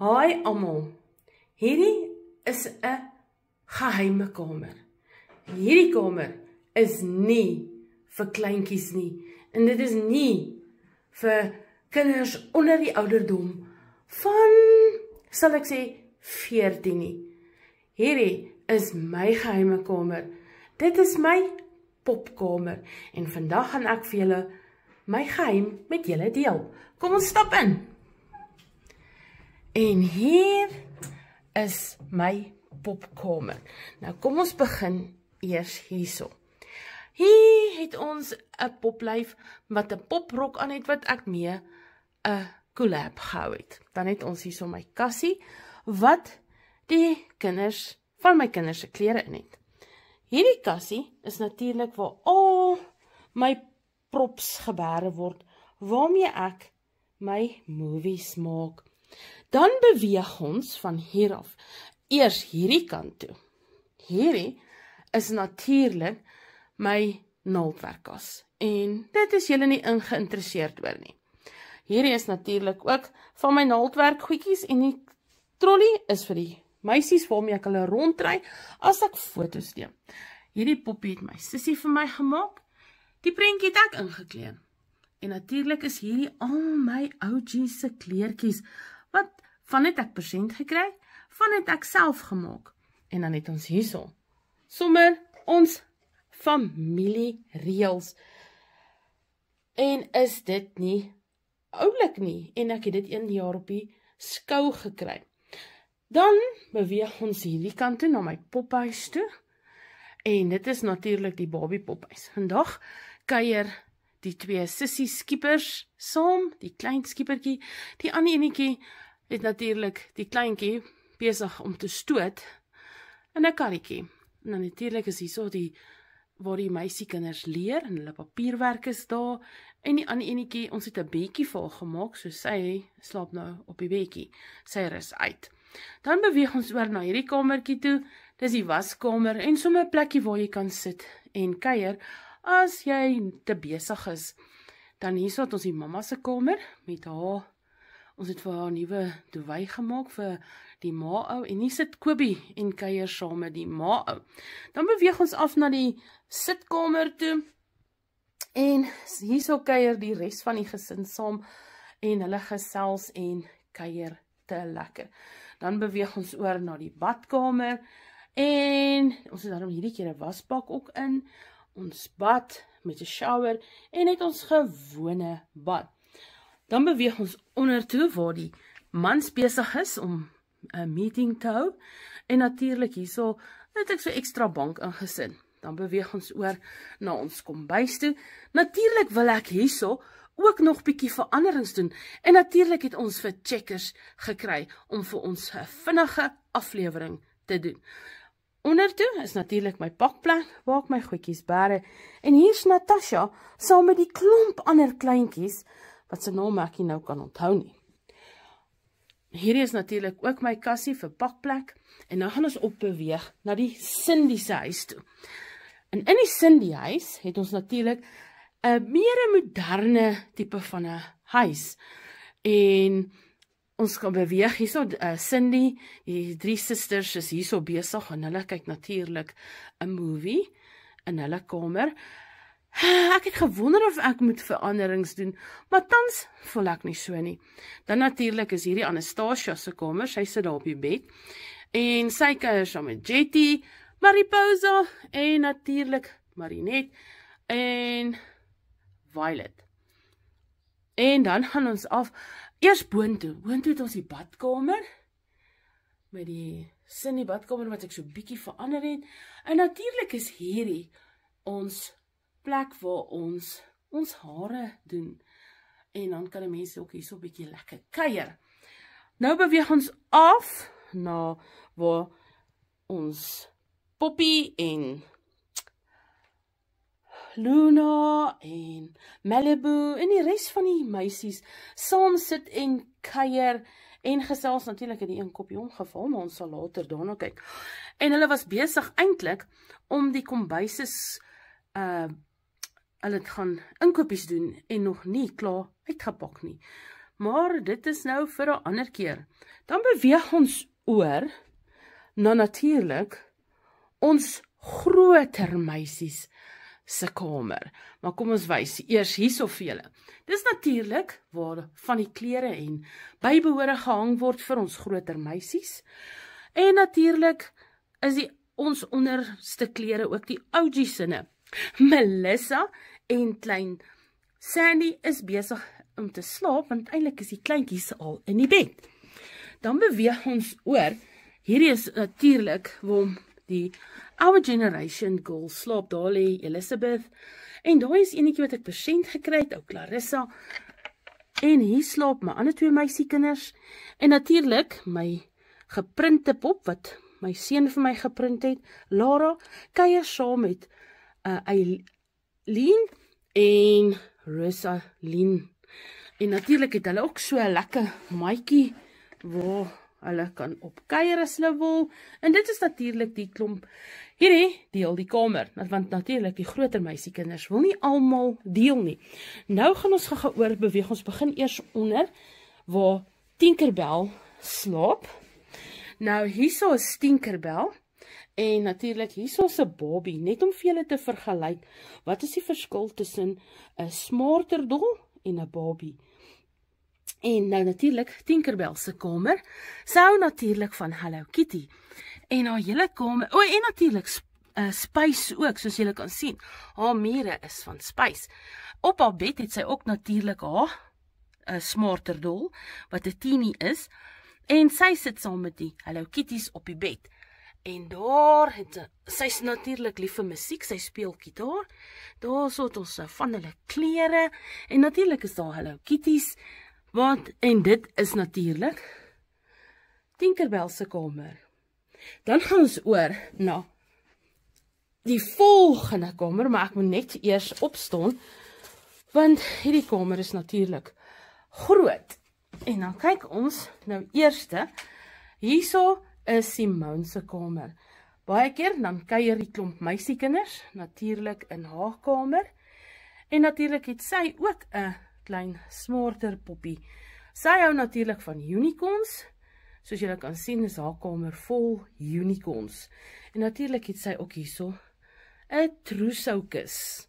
Haai almal, hierdie is 'n geheime kamer. Hierdie kamer is nie vir kleintjies nie. En dit is nie vir kinders onder die ouderdom van, sal ek sê, 14 nie. Hierdie is my geheime kamer. Dit is my popkamer. En vandag gaan ek vir julle my geheim met julle deel. Kom ons stap in. En hier is my popkamer. Nou kom ons begin eers hierso. Hier het ons 'n poplyf wat 'n poprok aan het wat ek mee 'n collab gehou het. Dan het ons hierso my kassie wat die kinders van my kinders se klere in het. Hierdie kassie is natuurlik waar al my props geberre word waarmee ek my movies maak. Dan beweeg ons van hier af eers hierdie kant toe. Hierdie is natuurlik my naaldwerkkas en dit is julle nie geïnteresseerd oor nie. Hierdie is natuurlik ook van my naaldwerk goedjies en die trolly is vir die meisies waarmee ek hulle rondry as ek foto's neem. Hierdie poppie het my sussie vir my gemaak. Die prentjie het ek ingekleer. En natuurlik is hierdie al my OG's se kleertjies wat van het ek persent gekry, van het ek self gemaak. En dan het ons hierso sommer ons familiereëls. En is dit nie oulik nie? En ek het dit 1 jaar op die skou gekry. Dan beweeg ons hierdie kant toe na my pophuis toe. En dit is natuurlik die Barbie pophuis. Vandag kuier die 2 sissie skiepers saam, die klein skiepertjie. Die ander enetjie het natuurlik die kleintjie besig om te stoot in 'n karretjie. En dan natuurlik is hierso waar die meisiekinders leer en hulle papierwerk is daar. En die ander enetjie, ons het 'n bedjie vir haar gemaak, so sy slaap nou op die bedjie. Sy rus uit. Dan beweeg ons oor na hierdie kamertjie toe. Dis die waskamer en sommer 'n plekkie waar jy kan sit en kuier as jy te besig is. Dan hierso het ons die mamma se kamer met haar. Ons het vir haar nuwe duwy gemaak vir die ma-ou en hier sit Kobie en kuier saam met die ma-ou. Dan beweeg ons af na die sitkamer toe en hierso kuier die res van die gesin saam en hulle gesels en kuier te lekker. Dan beweeg ons oor na die badkamer en ons het daarom hierdie keer 'n wasbak ook in. Ons bad met 'n shower en het ons gewone bad. Dan beweeg ons onder toe waar die mans besig is om 'n meeting te hou. En natuurlik hierso het ek so ekstra bank ingesit. Dan beweeg ons oor na ons kombuis toe. Natuurlik wil ek hierso ook nog bietjie veranderings doen. En natuurlik het ons vir checkers gekry om vir ons 'n vinnige aflewering te doen. Ondertoe is natuurlik my pakplek waar ek my goedjies bære. En hier's Natasha saam met die klomp ander kleintjies wat se naam ek nie nou kan onthou nie. Hierdie is natuurlik ook my kassie vir pakplek. En nou gaan ons opbeweeg na die Cindy se huis toe. En in die Cindy huis het ons natuurlik 'n meer moderne tipe van 'n huis. En ons kan beweeg hierso, Cindy, die 3 susters is hierso besig en hulle kyk natuurlik 'n movie in hulle kamer. Ek het gewonder of ek moet veranderings doen, maar tans voel ek nie so nie. Dan natuurlik is hierdie Anastasia se kamer, sy sit daar op die bed. En sy kuier saam met Jetty, Mariposa en natuurlik Marinette en Violet. En dan gaan ons af, eers boontoe. Boontoe het ons die badkamer, met die Cindy badkamer wat ek so bietjie verander het. En natuurlik is hierdie ons plek waar ons hare doen. En dan kan die mense ook hier so bietjie lekker kuier. Nou beweeg ons af na waar ons Poppy en Luna en Malibu en die res van die meisies saam sit en kuier en gesels. Natuurlik het die een koppie omgeval, maar ons sal later daarna kyk. En hulle was besig eintlik om die kombuises hulle het gaan inkopies doen en nog nie klaar uitgepak nie. maar dit is nou vir 'n ander keer. Dan beweeg ons oor na natuurlik ons groter meisies se kamer. Maar kom ons wys eers hierso vir julle. Dis natuurlik waar van die klere en bybehore gehang word vir ons groter meisies. En natuurlik is ons onderste klere ook die ougie sinne. Melissa en klein Sandy is besig om te slaap, want eintlik is die kleintjies al in die bed. Dan beweeg ons oor. Hierdie is natuurlik waar die Our Generation Girls slaap. Daar lê Elizabeth. En daar is enetjie wat ek persent gekry het, ou Clarissa. En hier slaap my ander 2 meisiekinders. En natuurlik my geprinte pop, wat my seun vir my geprint het, Lara, kuier saam met Eileen en Rosaline. En natuurlik het hulle ook so 'n lekker maatjie waar hulle kan op kuier as hulle wil. En dit is natuurlik die klomp. Hierdie deel die kamer, want natuurlik die groter meisiekinders wil nie almal deel nie. Nou gaan ons gou oor beweeg. Ons begin eers onder waar Tinkerbell slaap. Nou hierso is Tinkerbell en natuurlik hierso is 'n Barbie, net om vir julle te vergelyk. Wat is die verskil tussen 'n smarterdol en 'n Barbie? En nou natuurlik Tinkerbell se kamer sou natuurlik van Hello Kitty. En haar hele kamer, en natuurlik Spice ook, soos julle kan sien. Haar mure is van Spice. Op haar bed het sy ook natuurlik haar smarterdol, wat 'n teenie is. En sy sit saam met die Hello Kitties op die bed. En daar het sy's natuurlik lief vir musiek, sy speel gitaar. Daar het ons van hulle klere en natuurlik is daar Hello Kitties. En dit is natuurlik Tinkerbell se kamer. Dan gaan ons oor na die volgende kamer, maar ek moet net eers opstaan, want hierdie kamer is natuurlik groot. En dan kyk ons nou eerste, hierso is Simone se kamer. Baie keer dan kuier die klomp meisiekinders natuurlik in haar kamer. En natuurlik het sy ook 'n klein smarter poppie. Sy hou natuurlik van unicorns. Soos julle kan sien is haar kamer vol unicorns. En natuurlik het sy ook hierso 'n trousoukus.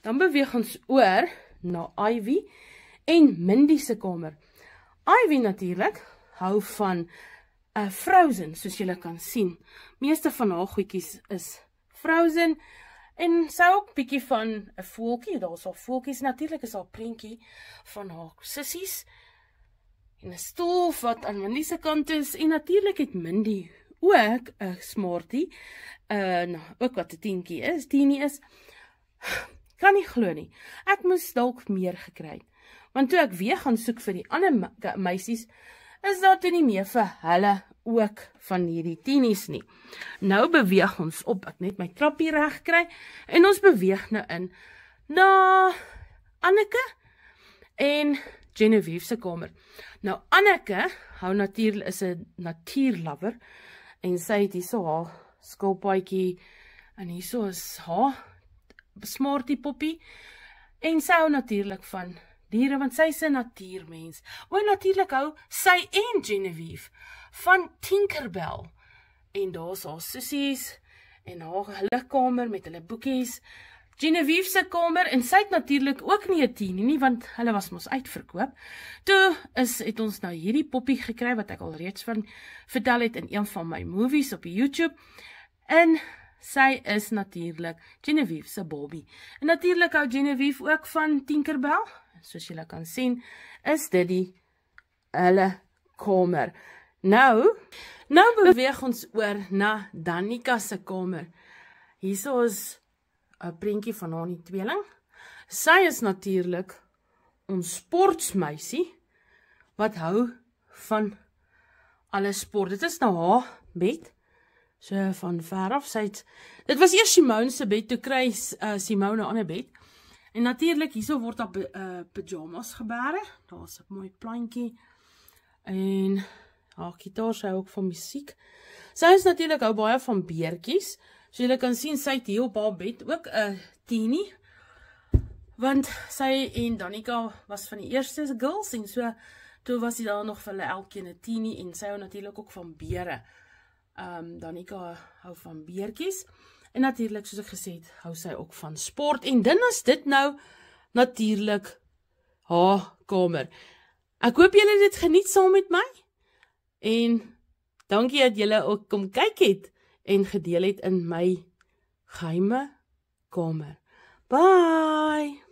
Dan beweeg ons oor na Ivy en Mindy se kamer. Ivy natuurlik hou van Frozen, soos julle kan sien. Meeste van haar goedjies is Frozen. En sy ook bietjie van 'n voeltjie, daar is haar voeltjies, natuurlik is haar prentjie van haar sissies, en 'n stoel wat aan Mindy se kant is, en natuurlik het Mindy ook 'n smartie, ook wat 'n teenie is, kan nie glo nie, ek moes dalk meer gekry het, want toe ek weer gaan soek vir die ander meisies, is daar toe nie meer vir hulle ook van hierdie teenies nie. Nou beweeg ons op, ek net my trappie reg kry, en ons beweeg nou in na Anneke en Genevieve se kamer. Nou Anneke is 'n natuurlover, en sy het hierso haar skilpaadjie, en hierso is haar smartie poppie, en sy hou natuurlik van diere, want sy is 'n natuurmens. Natuurlik hou sy en Genevieve van Tinkerbell. En daar is haar sissies en hulle kamer met hulle boekies. Genevieve se kamer, en sy het natuurlik ook nie 'n teenie nie, want hulle was mos uitverkoop. Toe het ons nou hierdie poppie gekry, wat ek al reeds van vertel het in een van my movies op YouTube. En sy is natuurlik Genevieve se Barbie. En natuurlik hou Genevieve ook van Tinkerbell. Soos julle kan sien, is dit hulle kamer. Nou beweeg ons oor na Danica se kamer. Hierso is 'n prentjie van haar tweeling. Sy is natuurlik ons sportsmeisie, wat hou van alle sport. Dit is nou haar bed, so van ver af. Dit was eers Simone se bed, toe kry Simone 'n ander bed. En natuurlik, hierso word daar pyjamas gebêre. Daar is 'n mooi plantjie. En haar gitaar, sy hou ook van musiek. Sy is natuurlik hou baie van beertjies. So julle kan sien, sy het hier op haar bed ook 'n teenie. Want sy en Danica was van die eerste girls, en so toe was hy daar nog vir hulle elkeen 'n tienie, en sy hou natuurlik ook van beere. Danica hou van beertjies, en natuurlik, soos ek gesê het, hou sy ook van sport, en dan is dit nou natuurlik haar kamer. Ek hoop julle het dit geniet saam met my, en dankie dat julle ook kom kyk het, en gedeel het in my geheime kamer. Bye!